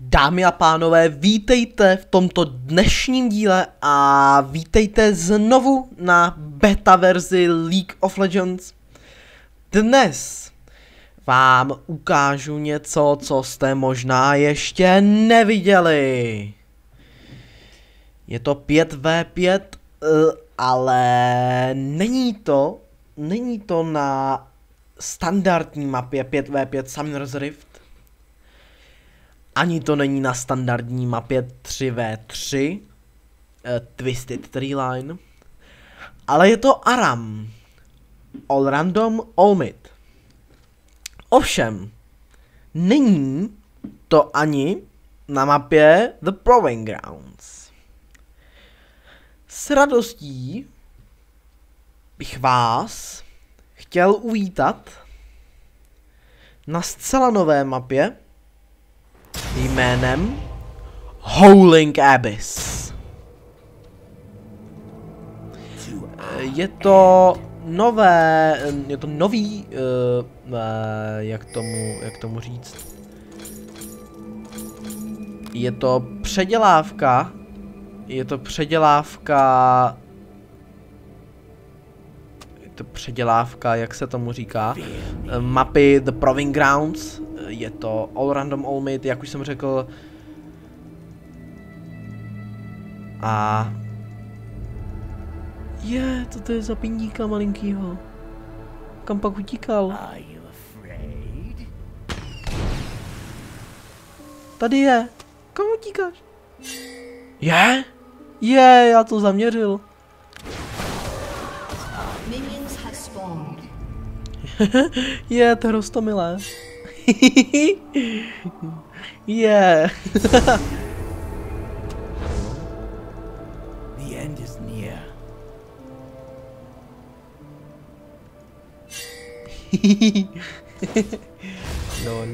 Dámy a pánové, vítejte v tomto dnešním díle a vítejte znovu na beta verzi League of Legends. Dnes vám ukážu něco, co jste možná ještě neviděli. Je to 5v5, ale není to na standardní mapě 5v5 Summoner's Rift. Ani to není na standardní mapě 3v3 Twisted Tree Line, ale je to Aram. All Random, All Mid. Ovšem, není to ani na mapě The Proving Grounds. S radostí bych vás chtěl uvítat na zcela nové mapě jménem Howling Abyss. Je to nový, jak tomu říct, je to předělávka, jak se tomu říká, mapy The Proving Grounds. Je to All Random, All Mid, jak už jsem řekl. A to je za pindíka malinkýho. Kam pak utíkal? Tady je. Kam utíkáš? Já to zaměřil. To je roztomilé. The end is near. Lol.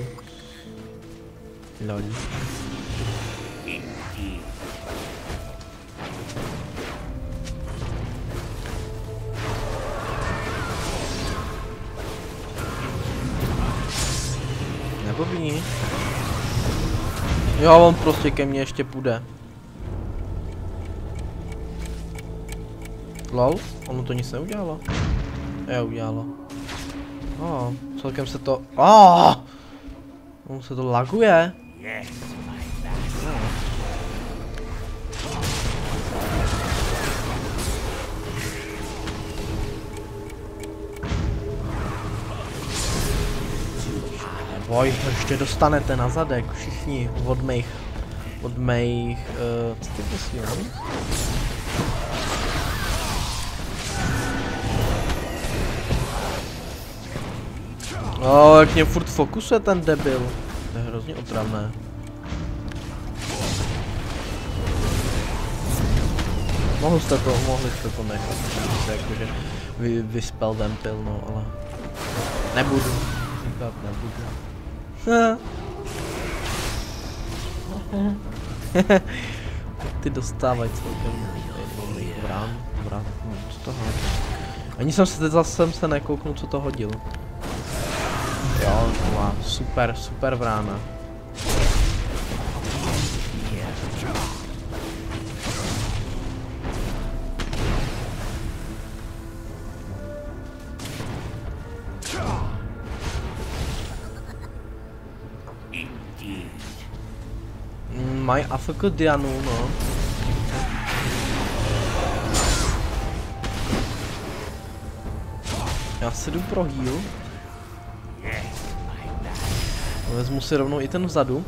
Nebo ví? Jo, on prostě ke mně ještě půjde. Lol, ono to nic neudělalo. Udělalo. Celkem se to... Ono se to laguje. Boj, ještě dostanete na zadek všichni od mých, co to posílám? Jak mě furt fokusuje ten debil. To je hrozně otravné. Mohli jste to nechat, jakože vyspel Vempil, no, ale nebudu. Ty dostávají celkem vrát, co to hodí? Ani jsem se nekouknul, co to hodil. Jo, super vrána. Mají AFK Dianu, no. Já si jdu pro heal. Vezmu si rovnou i ten vzadu.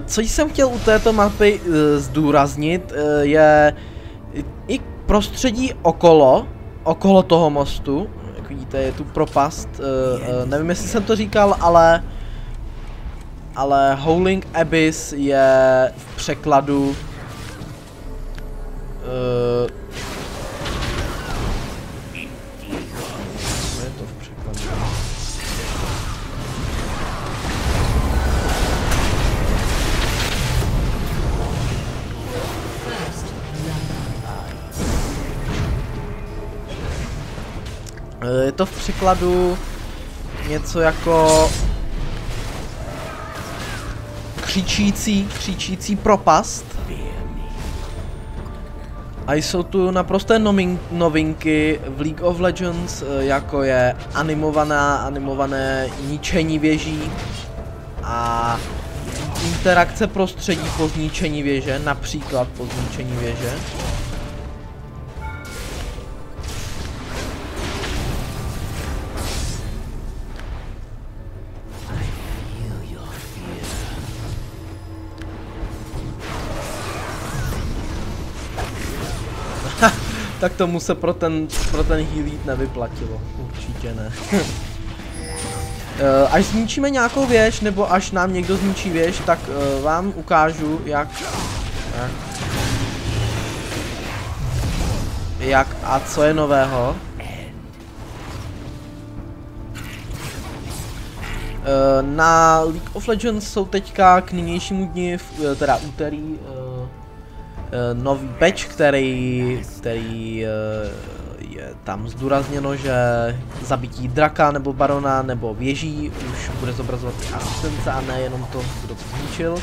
Co jsem chtěl u této mapy zdůraznit, je i prostředí okolo toho mostu. Jak vidíte, je tu propast. Nevím, jestli jsem to říkal, ale Howling Abyss je v překladu je to v překladu něco jako křičící propast. A jsou tu naprosté novinky v League of Legends, jako je animované ničení věží a interakce prostředí po zničení věže, například po zničení věže. Tak tomu se pro ten heal jít nevyplatilo, určitě ne. Až zničíme nějakou věž, nebo až nám někdo zničí věž, tak vám ukážu, jak a co je nového. Na League of Legends jsou teďka k nynějšímu dni, teda úterý, nový patch, který je tam zdůrazněno, že zabití draka nebo barona nebo věží už bude zobrazovat asistence a ne jenom to, kdo to zničil.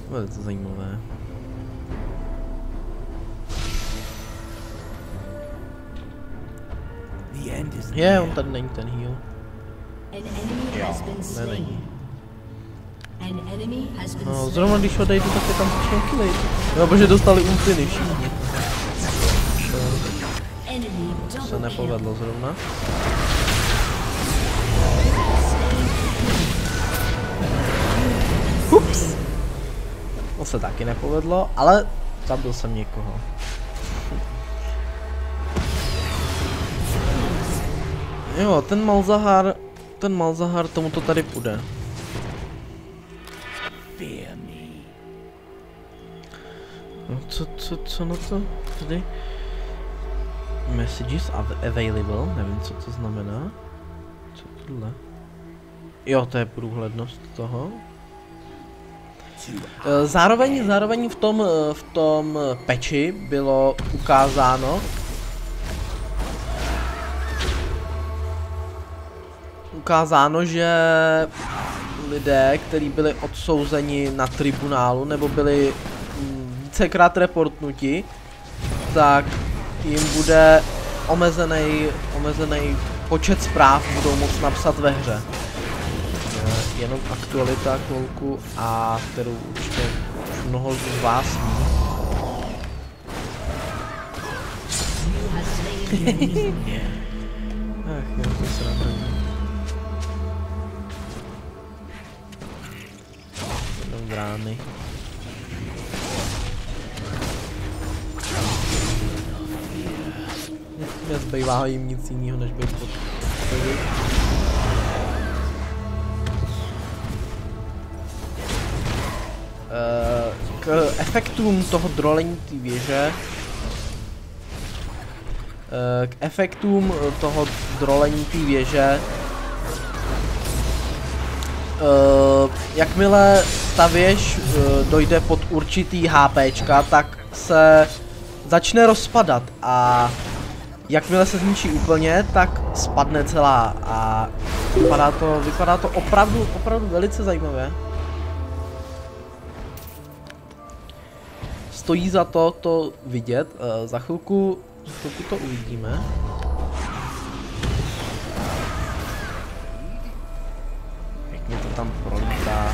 Velice zajímavé. Je, on tady není ten heal. Jo, není. No, zrovna když odejdu, tak je tam začnou killit. No, protože dostali ultiny všichni. To se nepovedlo zrovna. Ups. To se taky nepovedlo, ale zabil jsem někoho. Jo, ten Malzahar, tomu to tady půjde. No, co na to tady? Messages available, nevím, co to znamená. Co tohle? Jo, to je průhlednost toho. Zároveň v tom patchi bylo ukázáno, že lidé, kteří byli odsouzeni na tribunálu nebo byli vícekrát reportnuti, tak jim bude omezený počet zpráv budou moct napsat ve hře. Jenom aktualita chvilku, a kterou určitě už mnoho z vás ví. Ach jo, to se napraví. Jenom brány. Nezbývá jim nic jiného, než být pod. K efektům toho drolení té věže. Jakmile ta věž dojde pod určitý HPčka, tak se začne rozpadat a jakmile se zničí úplně, tak spadne celá a vypadá to opravdu velice zajímavé. Stojí za to vidět, za chvilku to uvidíme. Jak mě to tam prolítá.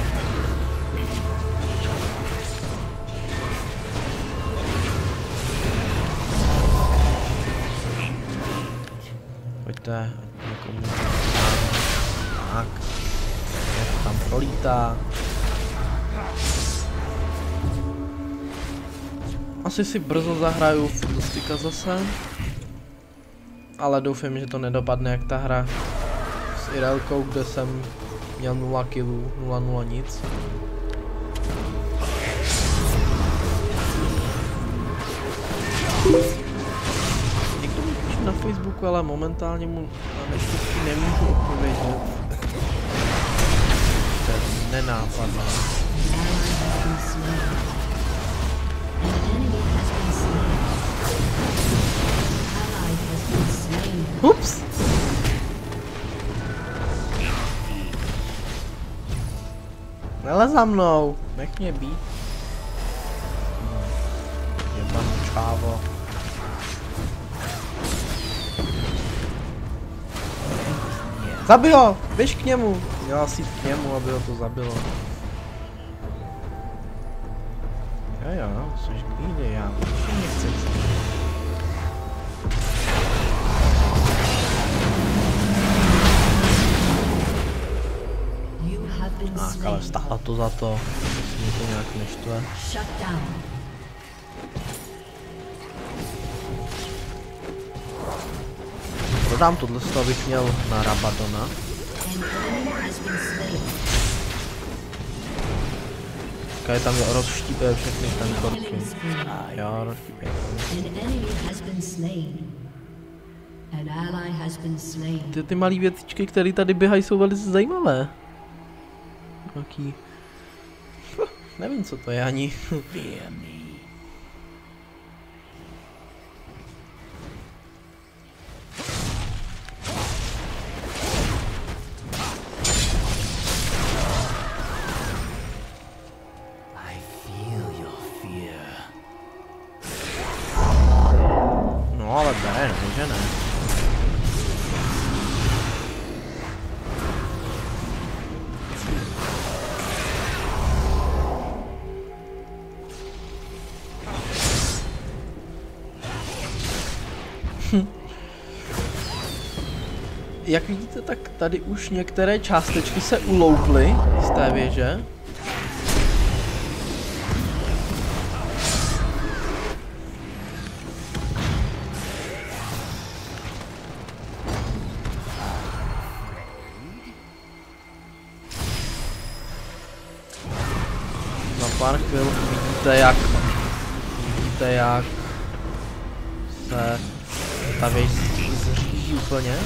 Pojďte, někomu tak, jak to tam prolítá. Asi si brzo zahraju Fiddlesticka zase, ale doufám, že to nedopadne jak ta hra s Irelkou, kde jsem měl 0 killů, 0 nic. Někdo mi píše na Facebooku, ale momentálně mu na neštěstí nemůžu odpovědět. To je nenápadné. Ups. Nele za mnou, nech mě být. Jebaný čávo. Zabij ho! Běž k němu! Měla si k němu, aby ho to zabilo. Jo, což kvíde, já určitě nechci. Ach, ale stálo to za to. Mě to nějak neštve. Prodám tohle, abych měl na Rabadona. Kaj tam rozštípe všechny tankorky. Jo, rozštípe. Ty malý věcičky, které tady běhají, jsou velice zajímavé. Jaký... Nevím, co to je ani. No ale ne, že ne. Jak vidíte, tak tady už některé částečky se ulouply z té věže. Za pár chvil vidíte, jak se ta věž zřídí úplně.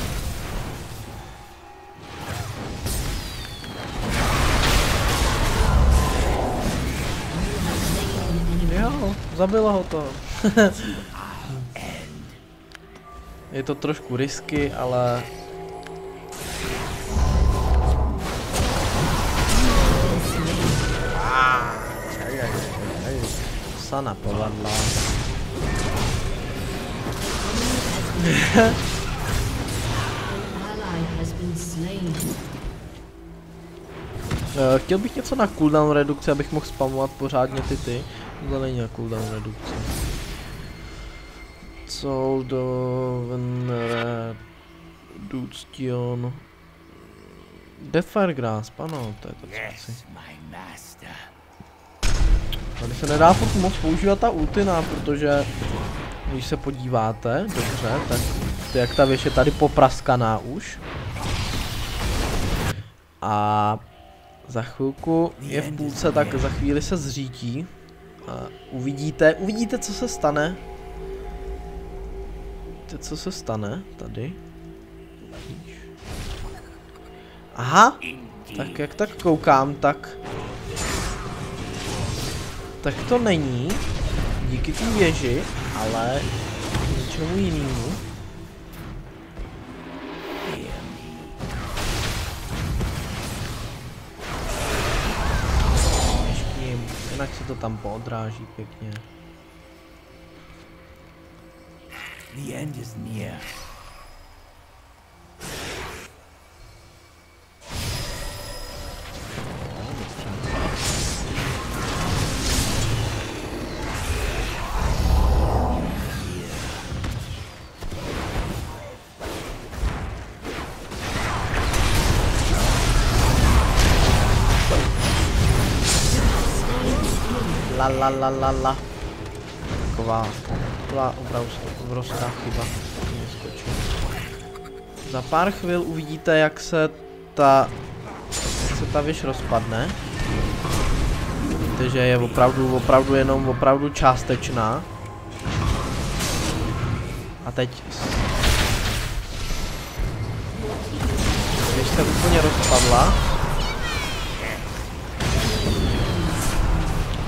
Jo, zabilo ho to. Je to trošku risky, ale... Sana povadla. Chtěl bych něco na cooldown redukci, abych mohl spamovat pořádně ty. To není na cooldown redukci. Cooldown reduktion. Deathfire Grasp, ano, to je to, co chci. Tady se nedá furt moc používat ta ultina, protože když se podíváte dobře, tak jak ta věž je tady popraskaná už. A za chvilku je v půlce, tak za chvíli se zřítí. A uvidíte, co se stane. Co se stane tady? Aha, tak jak tak koukám, tak to není díky té věži, ale něčemu jinému. Jinak se to tam poodráží pěkně. The end is near. La. Taková obrovská chyba. Za pár chvil uvidíte, jak se ta věž rozpadne. Vidíte, že je opravdu jenom částečná. A teď věž se úplně rozpadla.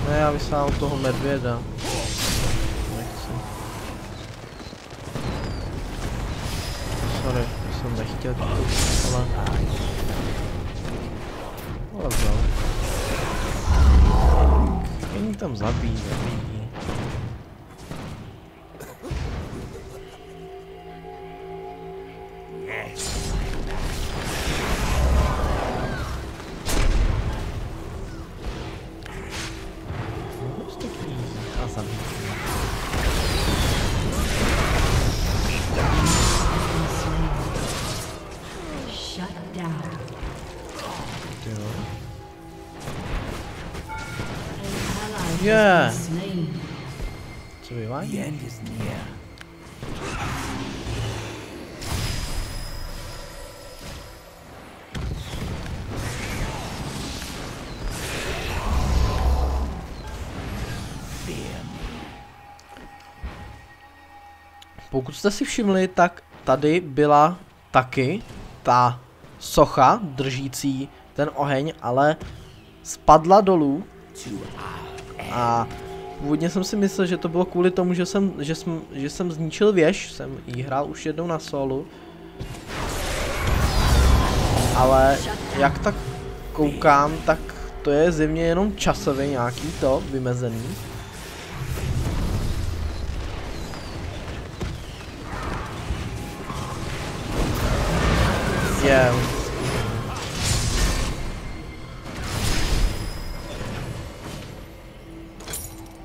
Ne, já vysávám toho medvěda. Nechci. tam zabít. A zabít. Yeah. Co vyvádí? The end is near. Pokud jste si všimli, tak tady byla taky ta socha držící ten oheň, ale spadla dolů. A původně jsem si myslel, že to bylo kvůli tomu, že jsem zničil věž, jsem jí hrál už jednou na solu. Ale jak tak koukám, tak to je zjevně jenom časově nějaký to vymezený.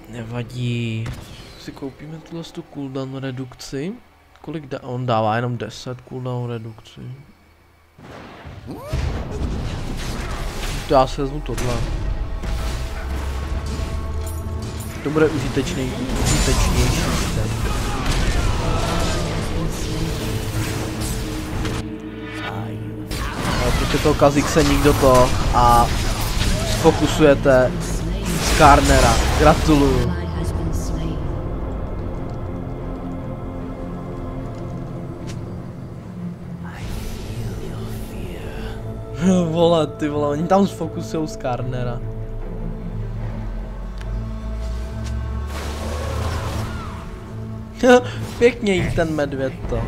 Nevadí. Si koupíme tuhle cooldown redukci. Kolik on dává? Jenom 10 cooldown redukci. To já si vezmu tohle. To bude užitečnější. Protože toho Kha'Zix se nikdo to a sfokusujete Skarnera. Gratuluju. Vole, ty vole, oni tam sfokusujou Skarnera. Pěkně jí ten medvěd to.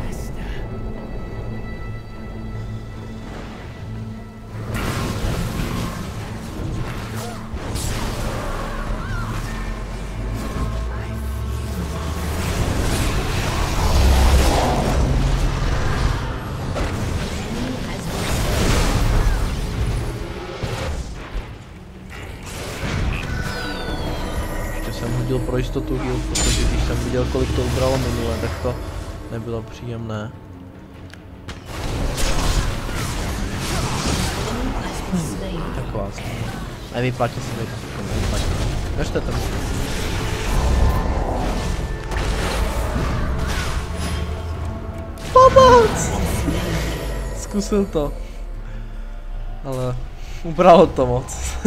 Pro jistotu heal, protože když jsem viděl, kolik to ubralo minule, tak to nebylo příjemné. Taková změna. Nevyplatí se mi to, nevyplatí. Držte tam. Pomoc! Zkusil to. Ale ubralo to moc.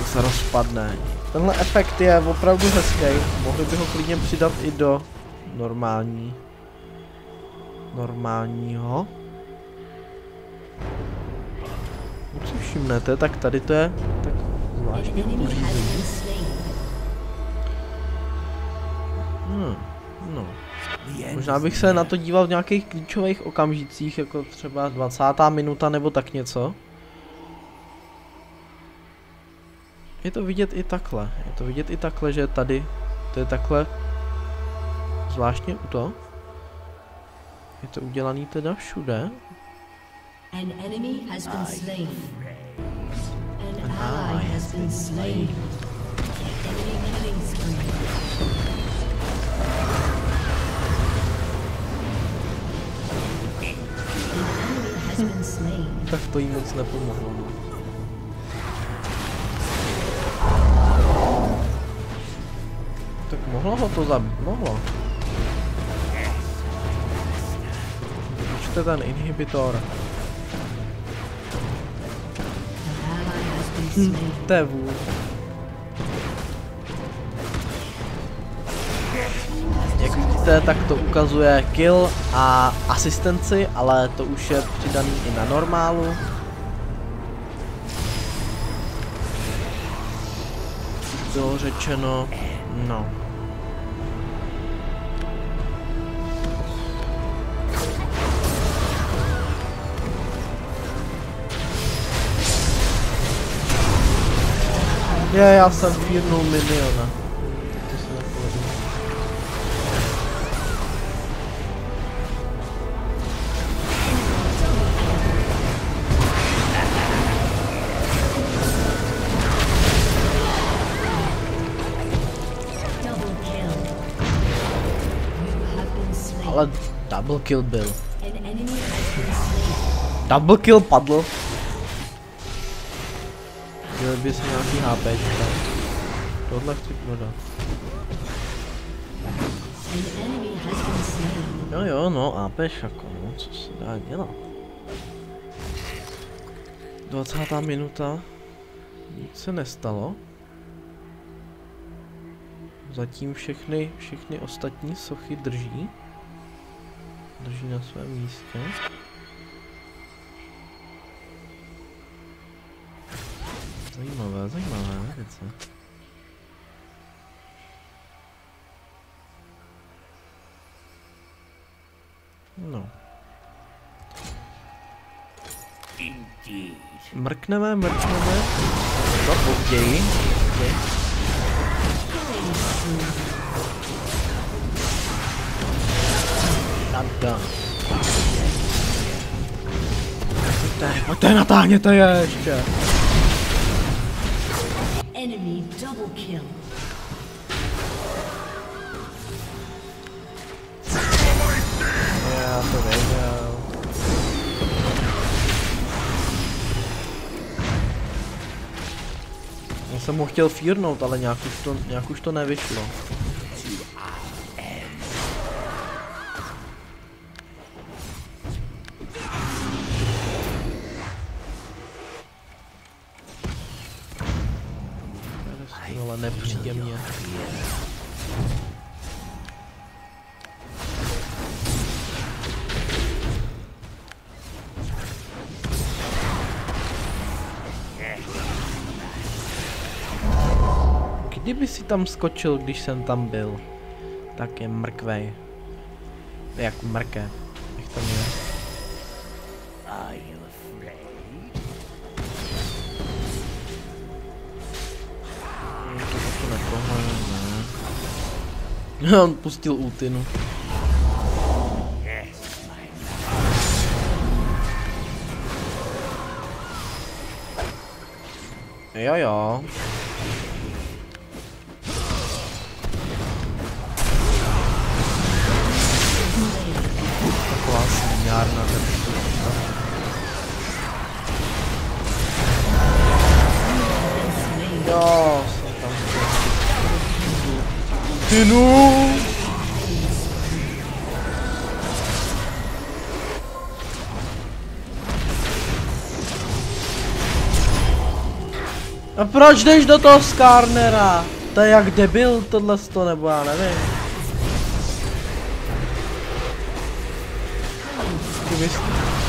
Se rozpadne. Tenhle efekt je opravdu hezký. Mohli by ho klidně přidat i do normálního. Pokud si všimnete, tak tady to je tak zvláštně pořízení. No. Možná bych se na to díval v nějakých klíčových okamžicích, jako třeba 20. minuta nebo tak něco. Je to vidět i takhle, že tady to je takhle zvláštně u to. Je to udělaný teda všude. An enemy has been slain. An ally has been slain. Enemy killing spree. An enemy has been slain. Tak to jí moc nepomohlo. Tak mohlo ho to zabít, mohlo. Počkejte ten inhibitor. To je vůl. Jak vidíte, tak to ukazuje kill a asistenci, ale to už je přidaný i na normálu. Bylo řečeno, no. Já jsem fírnul miniona. To se nepovedlo. Ale double kill byl. Double kill padl. Měl by si nějaký HPčka. Tohle chci prodat. Jo, no, APčko, no, co se dá dělat. 20. minuta. Nic se nestalo. Zatím všechny ostatní sochy drží. Drží na svém místě. Zajímavé věci. No. Mrkneme. To později. Nada. Pojďte, natáhněte je ještě. Enemy double kill. Já to věděl. Já jsem ho chtěl fírnout, ale nějak už to nevyšlo. Ale nepříjemně. Kdyby si tam skočil, když jsem tam byl, tak je mrkvej. Jak mrkev. Jak tam je? To neprohledne, ne. On pustil ultinu. Jo. Taková směrná tepka. Jo, jsem tam Tinu. A proč jdeš do toho Skarnera? To je jak debil tohleto, nebo já nevím.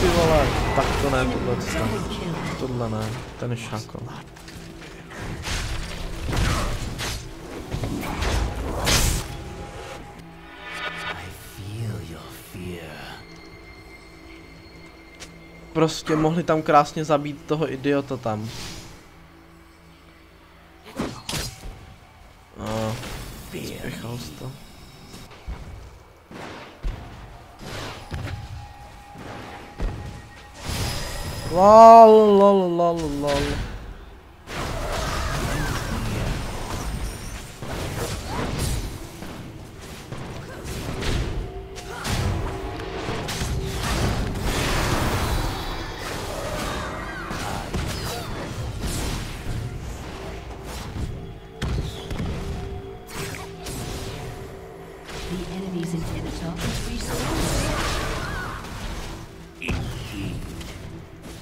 Ty vole, tak to ne, tohle ne, ten šako. Prostě mohli tam krásně zabít toho idiota tam. No, spěchal jsi to. Lol.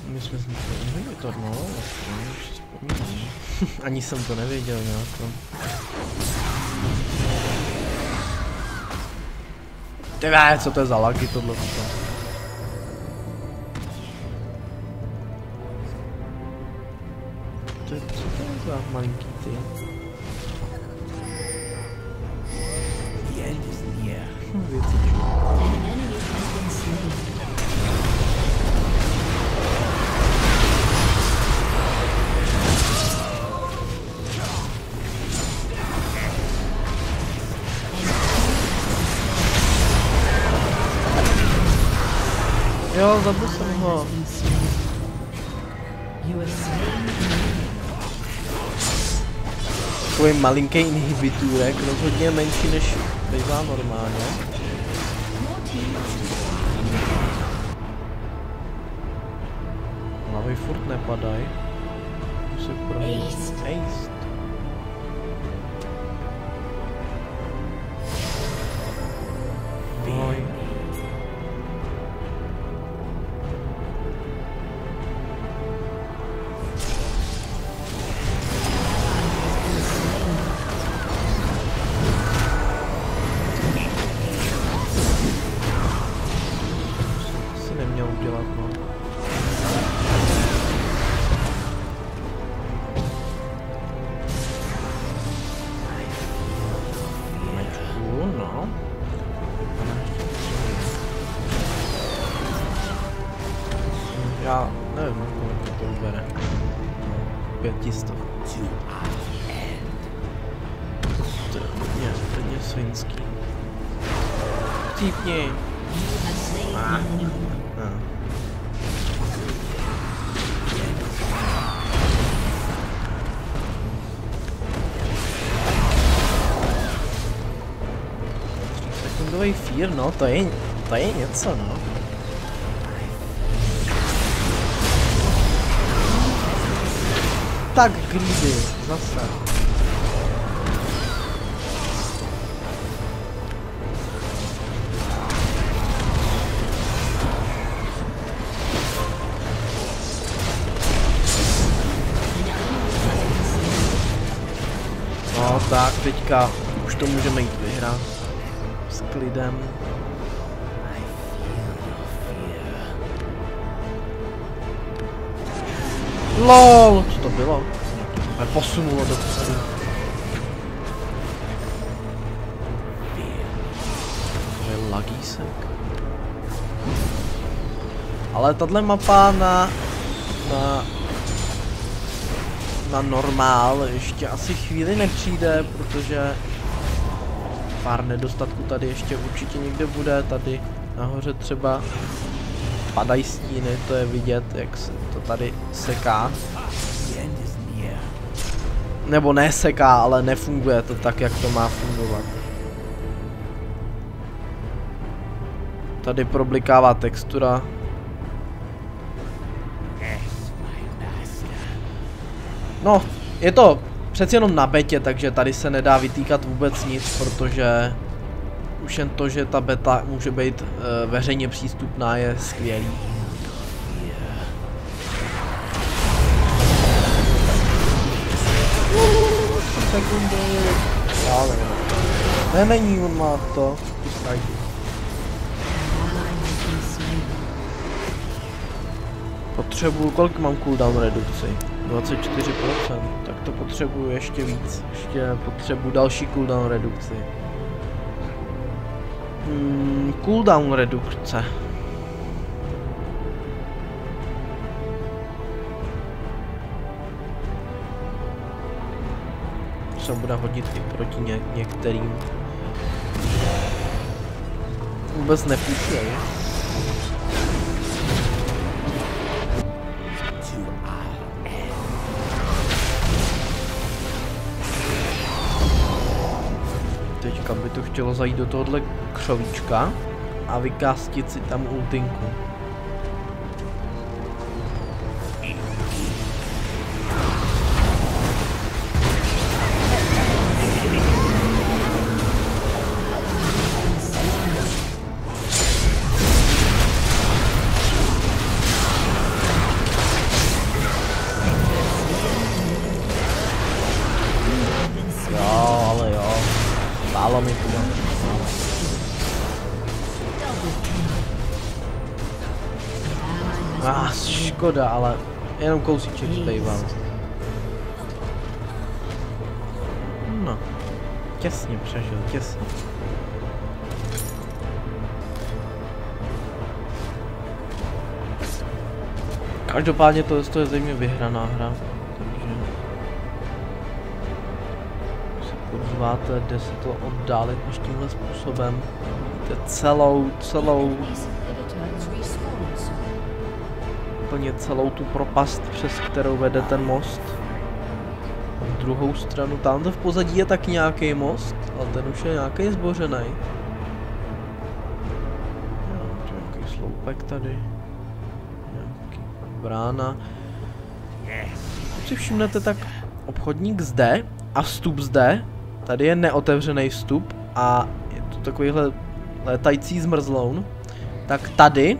My jsme si to no, ani jsem to nevěděl nějak. Ty vé, co to je za lagy tohle? Co to je za malinký ty? Jo, zabil jsem ho. Takový malinký inhibitůrek, rozhodně menší než bývá normálně. Hlavy furt nepadají. Musím projít. Ace. Oj. Asi neměl udělat, no. Mečku, no. Já nevím, kolik to ubere. 500. To je hodně svinský. Típni. Sekundový fear, no, to je něco, no. Tak greedy, zase. No tak, teďka už to můžeme jít vyhrát. S klidem. LOL, co to bylo? To mě posunulo dopředu. To je lagísek. Ale tahle mapa na normál ještě asi chvíli nepřijde, protože pár nedostatků tady ještě určitě někde bude. Tady nahoře třeba padají stíny, to je vidět, jak se to tady seká. Nebo ne seká, ale nefunguje to tak, jak to má fungovat. Tady problikává textura. No, je to přeci jenom na betě, takže tady se nedá vytýkat vůbec nic, protože už jen to, že ta beta může být veřejně přístupná, je skvělý. Sekundy. Ne, není, on má to. Potřebuju, kolik mám cooldown redukci? 24%, tak to potřebuju ještě víc. Ještě potřebuju další cooldown redukci. Cooldown redukce. Se bude hodit i proti některým. Vůbec nepůjde. Teďka by to chtělo zajít do tohohle křovíčka a vykástit si tam ultinku. Škoda, ale jenom kousíček zbýval. No, těsně přežil, těsně. Každopádně to je zřejmě vyhraná hra, takže se podíváte, jde se to oddálit než tímhle způsobem. Vidíte celou úplně celou tu propast, přes kterou vede ten most. Na druhou stranu, tamto v pozadí je tak nějaký most, ale ten už je nějaký zbořený. Nějaký sloupek tady. Nějaký brána. Když si všimnete, tak obchodník zde a vstup zde. Tady je neotevřený vstup a je tu takovýhle létající zmrzloun. Tak tady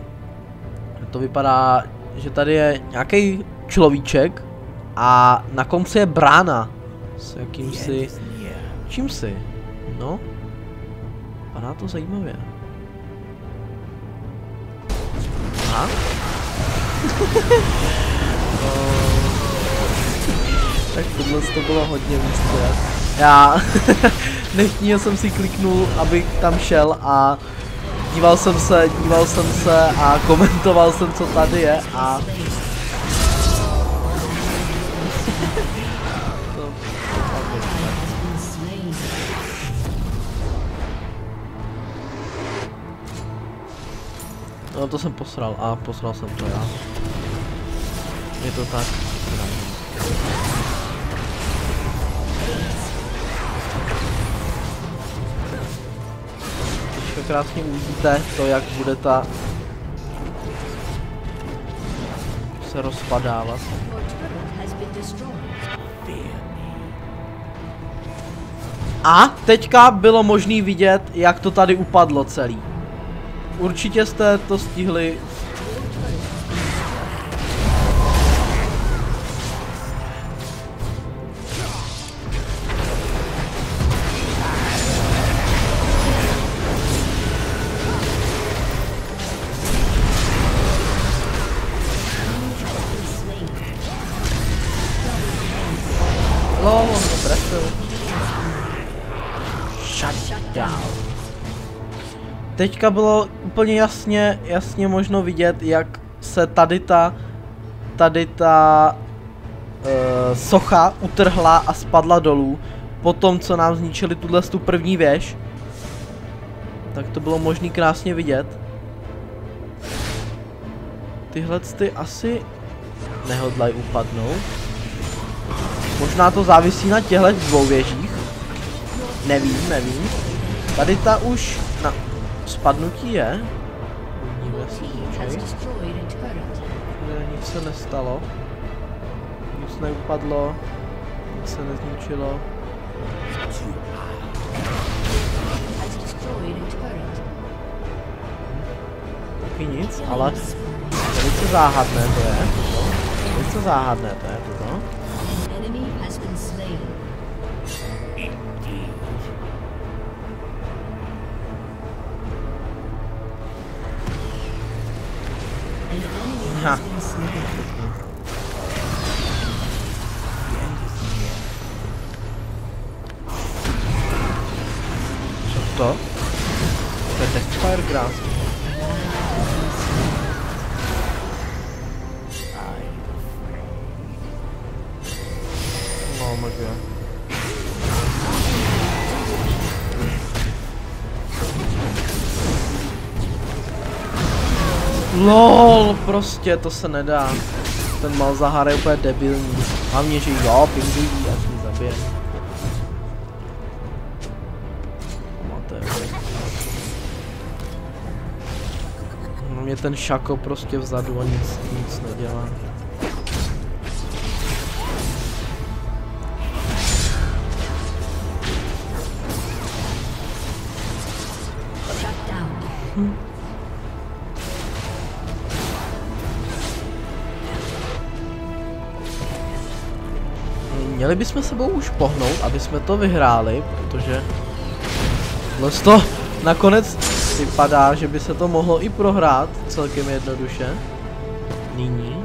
to vypadá, že tady je nějaký človíček a na konci je brána s jakýmsi čímsi. No, vypadá to zajímavě. Aha. Tak tohle to bylo hodně místě. Já nechtěně jsem si kliknul, abych tam šel a díval jsem se a komentoval jsem, co tady je a no to jsem posral a posral jsem to já. Je to tak. Teďka krásně uvidíte to, jak bude ta se rozpadávat. A teďka bylo možné vidět, jak to tady upadlo celý. Určitě jste to stihli. No, teďka bylo úplně jasně možno vidět, jak se tady ta socha utrhla a spadla dolů. Po tom, co nám zničili tu první věž, tak to bylo možný krásně vidět. Tyhle ty asi nehodlají upadnout. Možná to závisí na těchto dvou věžích. Nevím. Tady ta už na spadnutí je. Uvidíme si nic se nestalo. Nic neupadlo. Nic se nezničilo. Taky nic, ale velice záhadné to je. Velice záhadné to je toto. Ha. Co to? To je Deathfire Grass. Oh my god. LOL, prostě to se nedá. Ten Malzahar je úplně debilní. Hlavně, že jo, pingují, až mi zabije. No mě ten Šako prostě vzadu a nic nedělá. Měli bychom sebou už pohnout, aby jsme to vyhráli, protože to nakonec vypadá, že by se to mohlo i prohrát celkem jednoduše. Nyní.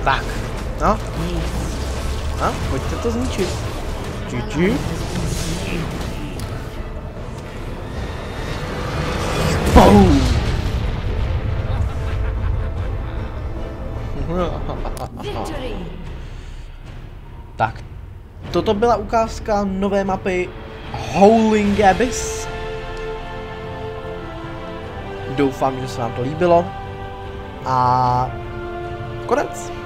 Tak. No. No, pojďte to zničit. GG. Boom. Victory! Tak. Toto byla ukázka nové mapy Howling Abyss. Doufám, že se vám to líbilo. A konec.